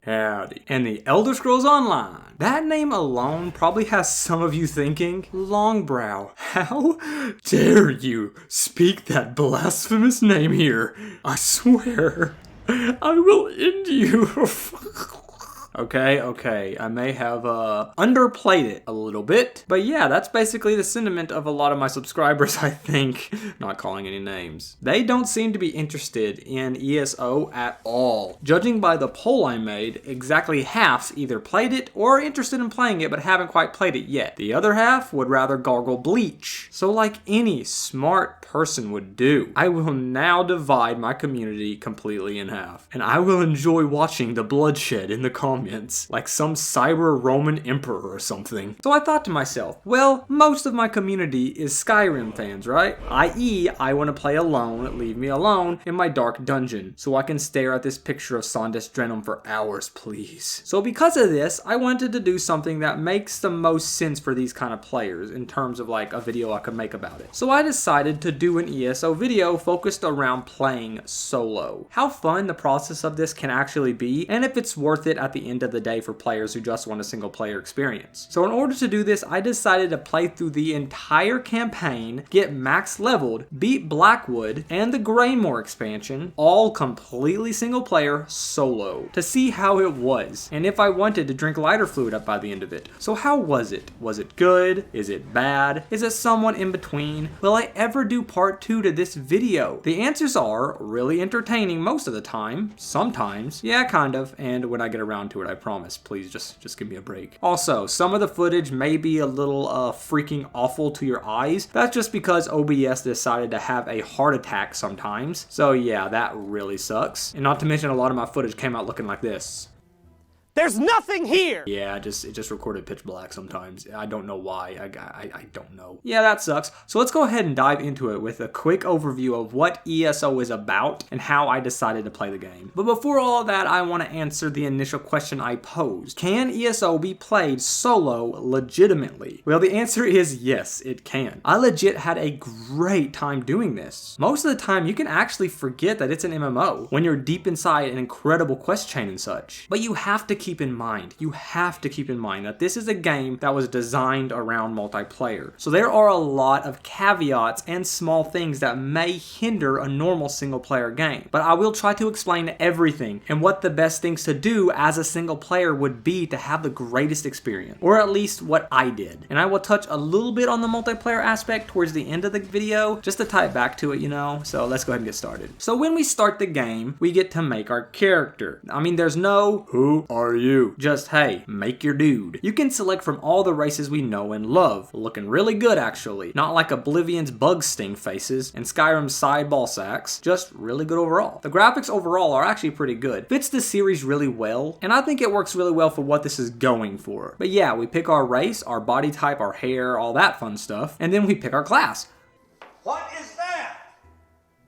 Howdy. And the Elder Scrolls Online. That name alone probably has some of you thinking, Longbrow, how dare you speak that blasphemous name here? I swear, I will end you. Okay, I may have underplayed it a little bit, but yeah, that's basically the sentiment of a lot of my subscribers, I think. Not calling any names. They don't seem to be interested in ESO at all. Judging by the poll I made, exactly half either played it or are interested in playing it but haven't quite played it yet. The other half would rather gargle bleach. So like any smart person would do, I will now divide my community completely in half, and I will enjoy watching the bloodshed in the comments like some cyber Roman emperor or something. So I thought to myself, well, most of my community is Skyrim fans, right? I.e., I want to play alone, leave me alone, in my dark dungeon, so I can stare at this picture of Sondes Drenum for hours, please. So because of this, I wanted to do something that makes the most sense for these kind of players in terms of like a video I could make about it. So I decided to do an ESO video focused around playing solo. How fun the process of this can actually be, and if it's worth it at the end of the day for players who just want a single player experience. So in order to do this, I decided to play through the entire campaign, get max leveled, beat Blackwood and the Greymore expansion, all completely single player solo, to see how it was, and if I wanted to drink lighter fluid up by the end of it. So how was it? Was it good? Is it bad? Is it somewhat in between? Will I ever do part 2 to this video? The answers are really entertaining most of the time, sometimes, yeah, kind of, and when I get around to it, I promise. Please just give me a break. Also, some of the footage may be a little freaking awful to your eyes. That's just because OBS decided to have a heart attack sometimes. So yeah, that really sucks. And not to mention a lot of my footage came out looking like this. There's nothing here! Yeah, it just recorded pitch black sometimes. I don't know why. I don't know. Yeah, that sucks. So let's go ahead and dive into it with a quick overview of what ESO is about and how I decided to play the game. But before all of that, I want to answer the initial question I posed. Can ESO be played solo legitimately? Well, the answer is yes, it can. I legit had a great time doing this. Most of the time, you can actually forget that it's an MMO when you're deep inside an incredible quest chain and such. But you have to keep in mind that this is a game that was designed around multiplayer. So there are a lot of caveats and small things that may hinder a normal single player game. But I will try to explain everything and what the best things to do as a single player would be to have the greatest experience. Or at least what I did. And I will touch a little bit on the multiplayer aspect towards the end of the video, just to tie it back to it, you know? So let's go ahead and get started. So when we start the game, we get to make our character. I mean, there's no, who are you? Just, hey, make your dude. You can select from all the races we know and love. Looking really good, actually. Not like Oblivion's bug sting faces and Skyrim's side ball sacks. Just really good overall. The graphics overall are actually pretty good. Fits the series really well, and I think it works really well for what this is going for. But yeah, we pick our race, our body type, our hair, all that fun stuff, and then we pick our class. What is that?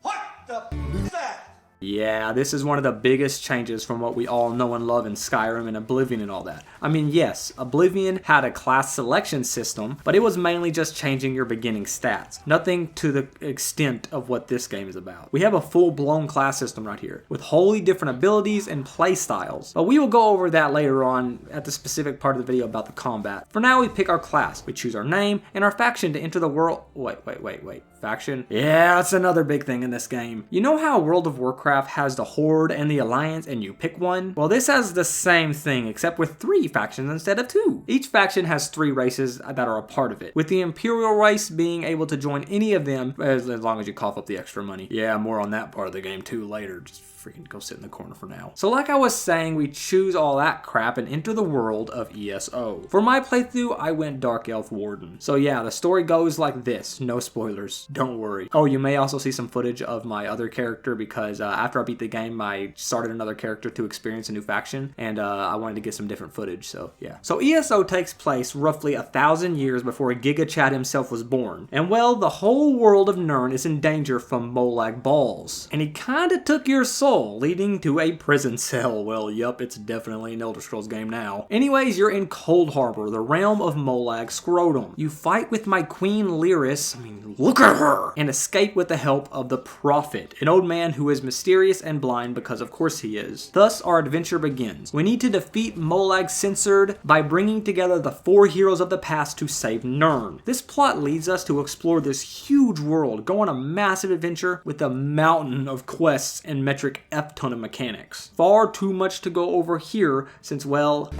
What the is that? Yeah, this is one of the biggest changes from what we all know and love in Skyrim and Oblivion and all that. I mean, yes, Oblivion had a class selection system, but it was mainly just changing your beginning stats. Nothing to the extent of what this game is about. We have a full-blown class system right here, with wholly different abilities and play styles. But we will go over that later on at the specific part of the video about the combat. For now, we pick our class. We choose our name and our faction to enter the world. Wait. Faction? Yeah, that's another big thing in this game. You know how World of Warcraft has the Horde and the Alliance and you pick one? Well, this has the same thing except with 3 factions instead of 2. Each faction has 3 races that are a part of it, with the Imperial race being able to join any of them as long as you cough up the extra money. Yeah, more on that part of the game too later. Just freaking go sit in the corner for now. So like I was saying, we choose all that crap and enter the world of ESO. For my playthrough, I went Dark Elf Warden. So yeah, the story goes like this. No spoilers. Don't worry. Oh, you may also see some footage of my other character because after I beat the game, I started another character to experience a new faction, and I wanted to get some different footage, so yeah. So ESO takes place roughly 1,000 years before Giga Chad himself was born. And well, the whole world of Nirn is in danger from Molag Balls. And he kinda took your soul, leading to a prison cell. Well, yup, it's definitely an Elder Scrolls game now. Anyways, you're in Cold Harbor, the realm of Molag Scrotum. You fight with my queen Lyris, look at her, and escape with the help of the Prophet, an old man who is mysterious and blind because of course he is. Thus our adventure begins. We need to defeat Molag Censored by bringing together the 4 heroes of the past to save Nirn. This plot leads us to explore this huge world, go on a massive adventure with a mountain of quests and metric F-ton of mechanics. Far too much to go over here since, well...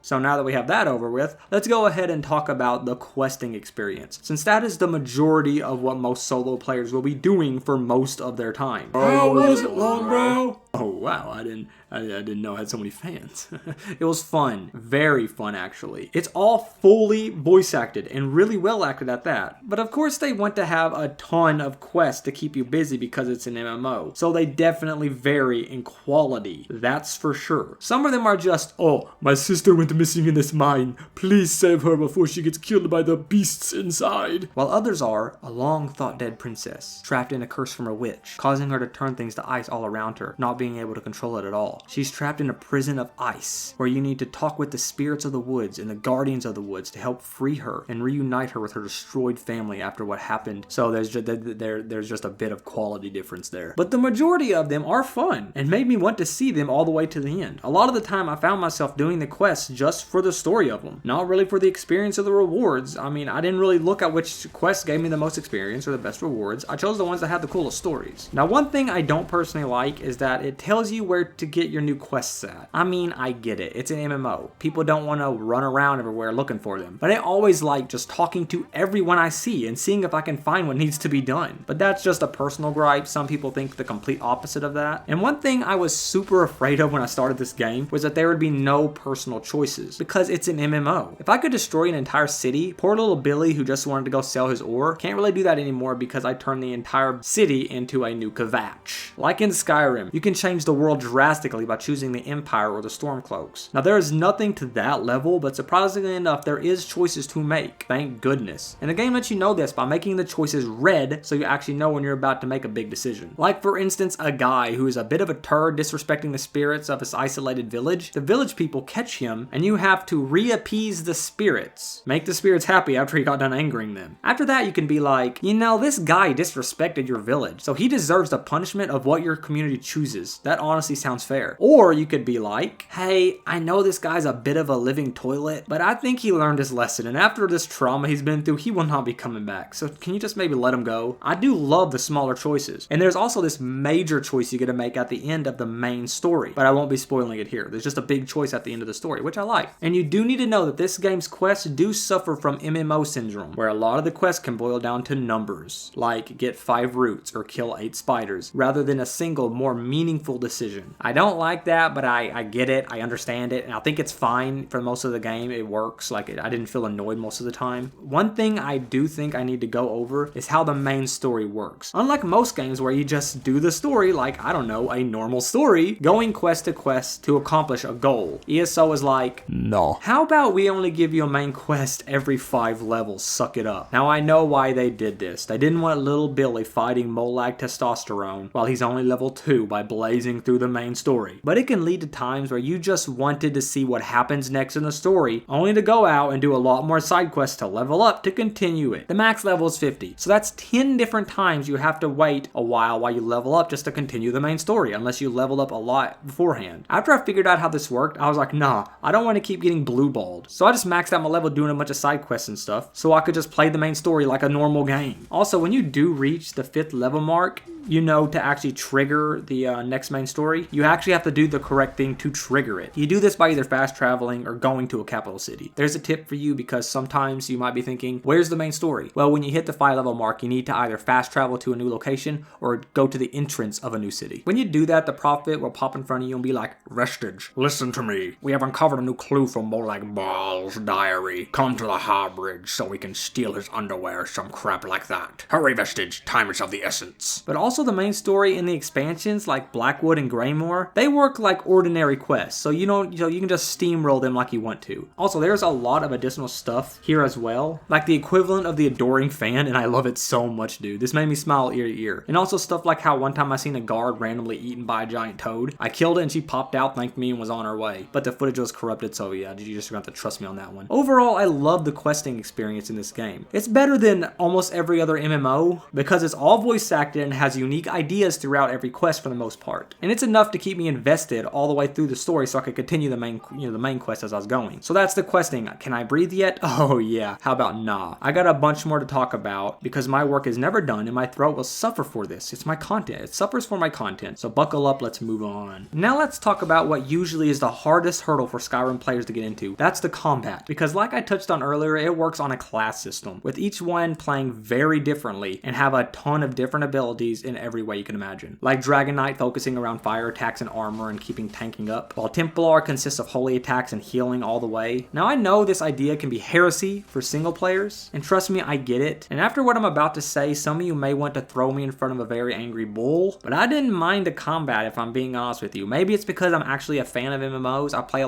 So now that we have that over with, let's go ahead and talk about the questing experience, since that is the majority of what most solo players will be doing for most of their time. How was it, Longbrow? Oh wow, I didn't know I had so many fans. It was fun. Very fun, actually. It's all fully voice acted and really well acted at that. But of course they want to have a ton of quests to keep you busy because it's an MMO. So they definitely vary in quality. That's for sure. Some of them are just, oh, my sister went missing in this mine. Please save her before she gets killed by the beasts inside. While others are a long thought dead princess, trapped in a curse from a witch, causing her to turn things to ice all around her, not being able to control it at all. She's trapped in a prison of ice, where you need to talk with the spirits of the woods and the guardians of the woods to help free her and reunite her with her destroyed family after what happened. So there's just a bit of quality difference there. But the majority of them are fun and made me want to see them all the way to the end. A lot of the time I found myself doing the quests just for the story of them, not really for the experience or the rewards. I mean, I didn't really look at which quests gave me the most experience or the best rewards. I chose the ones that had the coolest stories. Now, one thing I don't personally like is that it tells you where to get your new quests at. I mean, I get it. It's an MMO. People don't want to run around everywhere looking for them. But I always like just talking to everyone I see and seeing if I can find what needs to be done. But that's just a personal gripe. Some people think the complete opposite of that. And one thing I was super afraid of when I started this game was that there would be no personal choices because it's an MMO. If I could destroy an entire city, poor little Billy who just wanted to go sell his ore can't really do that anymore because I turned the entire city into a new Kvatch. Like in Skyrim, you can change the world drastically by choosing the Empire or the Stormcloaks. Now there is nothing to that level, but surprisingly enough, there is choices to make. Thank goodness. And the game lets you know this by making the choices red so you actually know when you're about to make a big decision. Like for instance, a guy who is a bit of a turd disrespecting the spirits of his isolated village. The village people catch him and you have to reappease the spirits. Make the spirits happy after he got done angering them. After that, you can be like, you know, this guy disrespected your village, so he deserves the punishment of what your community chooses. That honestly sounds fair. Or you could be like, hey, I know this guy's a bit of a living toilet, but I think he learned his lesson, and after this trauma he's been through, he will not be coming back. So can you just maybe let him go? I do love the smaller choices. And there's also this major choice you get to make at the end of the main story, but I won't be spoiling it here. There's just a big choice at the end of the story, which I like. And you do need to know that this game's quests do suffer from MMO syndrome, where a lot of the quests can boil down to numbers, like get 5 roots or kill 8 spiders, rather than a single, more meaningful decision. I don't like that, but I get it, I understand it, and I think it's fine for most of the game. It works. Like, I didn't feel annoyed most of the time. One thing I do think I need to go over is how the main story works. Unlike most games where you just do the story like, I don't know, a normal story, going quest to quest to accomplish a goal. ESO is like, no. How about we only give you a main quest every 5 levels? Suck it up. Now I know why they did this. They didn't want little Billy fighting Molag Testosterone while he's only level 2 by blazing through the main story. But it can lead to times where you just wanted to see what happens next in the story, only to go out and do a lot more side quests to level up to continue it. The max level is 50, so that's 10 different times you have to wait a while you level up just to continue the main story, unless you leveled up a lot beforehand. After I figured out how this worked, I was like, nah, I don't want to keep getting blue-balled. So I just maxed out my level doing a bunch of side quests and stuff, so I could just play the main story like a normal game. Also, when you do reach the 5th level mark, you know, to actually trigger the next main story, you actually have to do the correct thing to trigger it. You do this by either fast traveling or going to a capital city. There's a tip for you because sometimes you might be thinking, where's the main story? Well, when you hit the 5 level mark, you need to either fast travel to a new location or go to the entrance of a new city. When you do that, the prophet will pop in front of you and be like, Vestige, listen to me. We have uncovered a new clue from Molag Baal's diary. Come to the High Bridge so we can steal his underwear, some crap like that. Hurry, Vestige, time is of the essence. But also Also, the main story in the expansions like Blackwood and Greymoor, they work like ordinary quests, so you can just steamroll them like you want to. Also, there's a lot of additional stuff here as well, like the equivalent of the adoring fan, and I love it so much, dude. This made me smile ear to ear. And also stuff like how one time I seen a guard randomly eaten by a giant toad. I killed it and she popped out, thanked me, and was on her way. But the footage was corrupted, so yeah, you just have to trust me on that one. Overall, I love the questing experience in this game. It's better than almost every other MMO because it's all voice acted and has unique ideas throughout every quest for the most part. And it's enough to keep me invested all the way through the story so I could continue the main quest as I was going. So that's the questing. Can I breathe yet? Oh yeah. How about nah? I got a bunch more to talk about because my work is never done and my throat will suffer for this. It's my content. It suffers for my content. So buckle up, let's move on. Now let's talk about what usually is the hardest hurdle for Skyrim players to get into. That's the combat. Because like I touched on earlier, it works on a class system, with each one playing very differently and have a ton of different abilities in every way you can imagine. Like Dragon Knight focusing around fire attacks and armor and keeping tanking up, while Templar consists of holy attacks and healing all the way. Now I know this idea can be heresy for single players, and trust me, I get it. And after what I'm about to say, some of you may want to throw me in front of a very angry bull, but I didn't mind the combat if I'm being honest with you. Maybe it's because I'm actually a fan of MMOs. I played a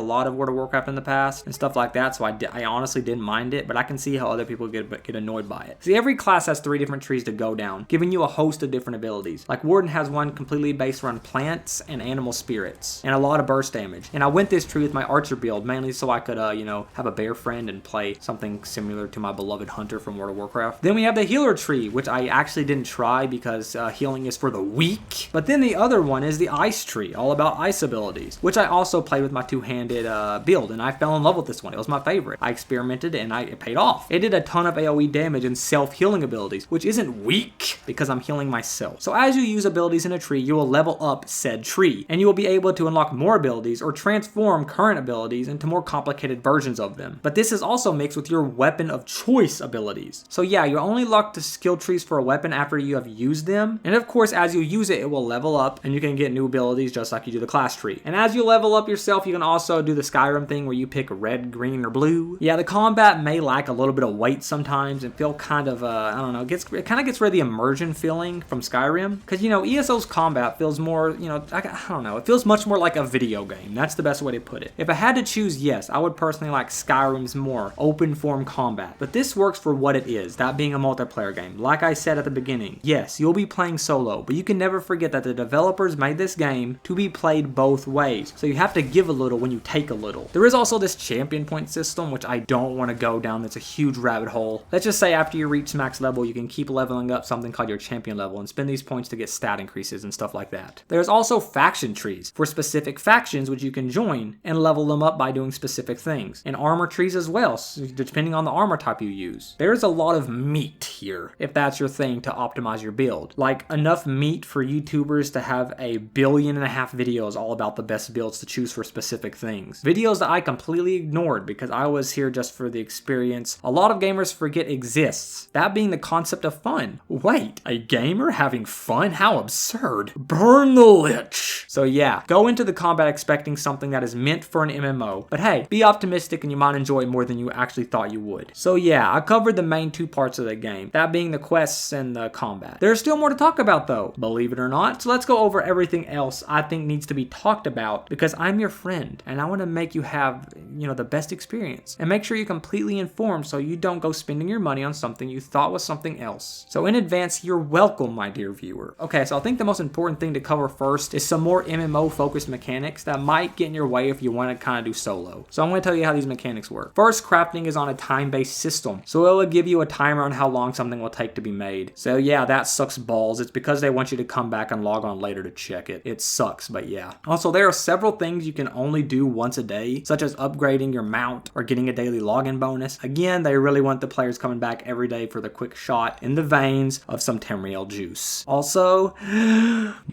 lot of World of Warcraft in the past and stuff like that, so I honestly didn't mind it, but I can see how other people get annoyed by it. See, every class has 3 different trees to go down, giving you a host of different abilities. Like Warden has one completely based around plants and animal spirits, and a lot of burst damage. And I went this tree with my archer build, mainly so I could, have a bear friend and play something similar to my beloved hunter from World of Warcraft. Then we have the healer tree, which I actually didn't try because healing is for the weak. But then the other one is the ice tree, all about ice abilities, which I also played with my two-handed build, and I fell in love with this one. It was my favorite. I experimented and it paid off. It did a ton of AoE damage and self-healing abilities, which isn't weak because I'm healing myself. So as you use abilities in a tree, you will level up said tree, and you will be able to unlock more abilities or transform current abilities into more complicated versions of them. But this is also mixed with your weapon of choice abilities. So yeah, you only lock the skill trees for a weapon after you have used them, and of course as you use it, it will level up and you can get new abilities just like you do the class tree. And as you level up yourself, you can also do the Skyrim thing where you pick red, green, or blue. Yeah, the combat may lack a little bit of weight sometimes and feel kind of, I don't know, it kind of gets rid of the immersion feeling from Skyrim. Because, ESO's combat feels more, I don't know, it feels much more like a video game. That's the best way to put it. If I had to choose, yes, I would personally like Skyrim's more open form combat. But this works for what it is, that being a multiplayer game. Like I said at the beginning, yes, you'll be playing solo, but you can never forget that the developers made this game to be played both ways. So you have to give a little when you take a little. There is also this champion point system, which I don't want to go down. That's a huge rabbit hole. Let's just say after you reach max level, you can keep leveling up something called your champion level and spend these points to get stat increases and stuff like that. There's also faction trees for specific factions which you can join and level them up by doing specific things. And armor trees as well, so depending on the armor type you use. There's a lot of meat here, if that's your thing, to optimize your build. Like enough meat for YouTubers to have 1.5 billion videos all about the best builds to choose for specific things. Videos that I completely ignored because I was here just for the experience a lot of gamers forget exists. That being the concept of fun. Wait, a gamer having fun? How absurd. Burn the Lich. So yeah, go into the combat expecting something that is meant for an MMO. But hey, be optimistic and you might enjoy it more than you actually thought you would. So yeah, I covered the main 2 parts of the game, that being the quests and the combat. There's still more to talk about though, believe it or not. So let's go over everything else I think needs to be talked about because I'm your friend and I want to make you have, the best experience. And make sure you're completely informed so you don't go spending your money on something you thought was something else. So in advance, you're welcome, my dear viewer. Okay, so I think the most important thing to cover first is some more MMO focused mechanics that might get in your way if you want to kind of do solo. So I'm going to tell you how these mechanics work. First, crafting is on a time-based system. So it will give you a timer on how long something will take to be made. So yeah, that sucks balls. It's because they want you to come back and log on later to check it. It sucks, but yeah. Also, there are several things you can only do once a day, such as upgrading your mount or getting a daily login bonus. Again, they really want the players coming back every day for the quick shot in the veins of some Tamriel juice. Also,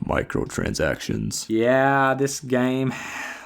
Microtransactions. yeah, this game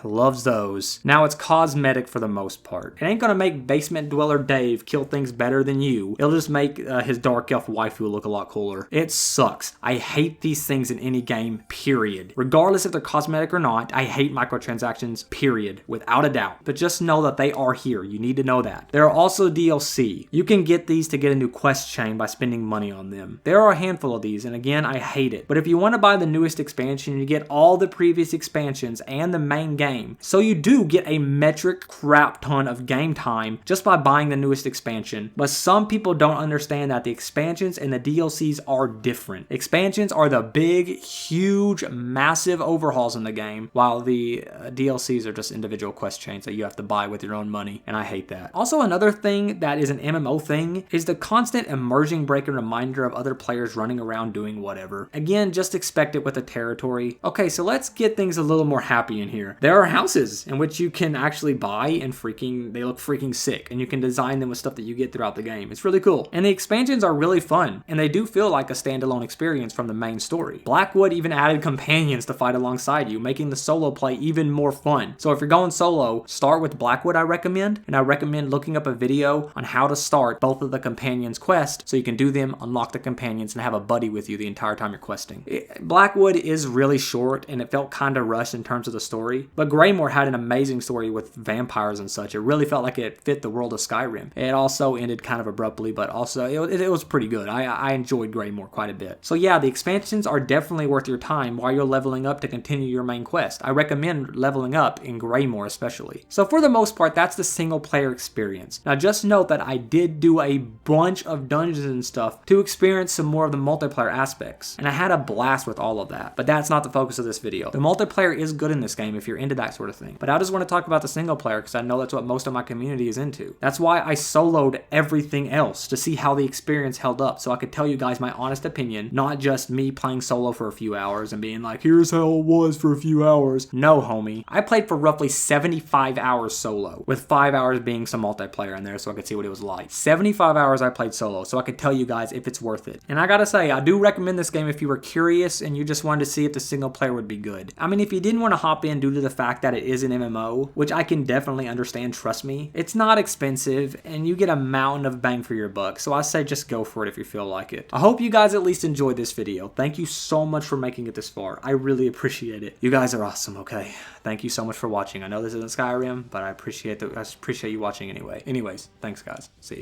Loves those. Now it's cosmetic for the most part. It ain't gonna make Basement Dweller Dave kill things better than you. It'll just make his Dark Elf waifu look a lot cooler. It sucks. I hate these things in any game, period. Regardless if they're cosmetic or not, I hate microtransactions, period. Without a doubt. But just know that they are here. You need to know that. There are also DLC. You can get these to get a new quest chain by spending money on them. There are a handful of these, and again, I hate it. But if you want to buy the newest expansion, you get all the previous expansions and the main game. So you do get a metric crap ton of game time just by buying the newest expansion. But some people don't understand that the expansions and the DLCs are different. Expansions are the big, huge, massive overhauls in the game, while the DLCs are just individual quest chains that you have to buy with your own money, and I hate that. Also, another thing that is an MMO thing is the constant immersion break and reminder of other players running around doing whatever. Again, just expect it with the territory. Okay, so let's get things a little more happy in here. There are houses in which you can actually buy and they look freaking sick, and you can design them with stuff that you get throughout the game. It's really cool. And the expansions are really fun, and they do feel like a standalone experience from the main story. Blackwood even added companions to fight alongside you, making the solo play even more fun. So if you're going solo, start with Blackwood, I recommend, and I recommend looking up a video on how to start both of the companions' quest so you can do them, unlock the companions, and have a buddy with you the entire time you're questing. Blackwood is really short, and it felt kind of rushed in terms of the story, but Greymore had an amazing story with vampires and such. It really felt like it fit the world of Skyrim. It also ended kind of abruptly, but also it was pretty good. I enjoyed Greymore quite a bit. So yeah, the expansions are definitely worth your time while you're leveling up to continue your main quest. I recommend leveling up in Greymore especially. So for the most part, that's the single player experience. Now just note that I did do a bunch of dungeons and stuff to experience some more of the multiplayer aspects, and I had a blast with all of that, but that's not the focus of this video. The multiplayer is good in this game if you're into that sort of thing, but I just want to talk about the single player because I know that's what most of my community is into. That's why I soloed everything else, to see how the experience held up, so I could tell you guys my honest opinion, not just me playing solo for a few hours and being like, here's how it was for a few hours. No, homie. I played for roughly 75 hours solo, with 5 hours being some multiplayer in there so I could see what it was like. 75 hours I played solo, so I could tell you guys if it's worth it. And I gotta say, I do recommend this game if you were curious and you just wanted to see if the single player would be good. I mean, if you didn't want to hop in due to the fact that it is an MMO, which I can definitely understand, trust me, it's not expensive and you get a mountain of bang for your buck, so I say just go for it if you feel like it. I hope you guys at least enjoyed this video. Thank you so much for making it this far. I really appreciate it. You guys are awesome, okay? Thank you so much for watching. I know this isn't Skyrim, but I appreciate you watching anyway. Anyways, thanks guys. See ya.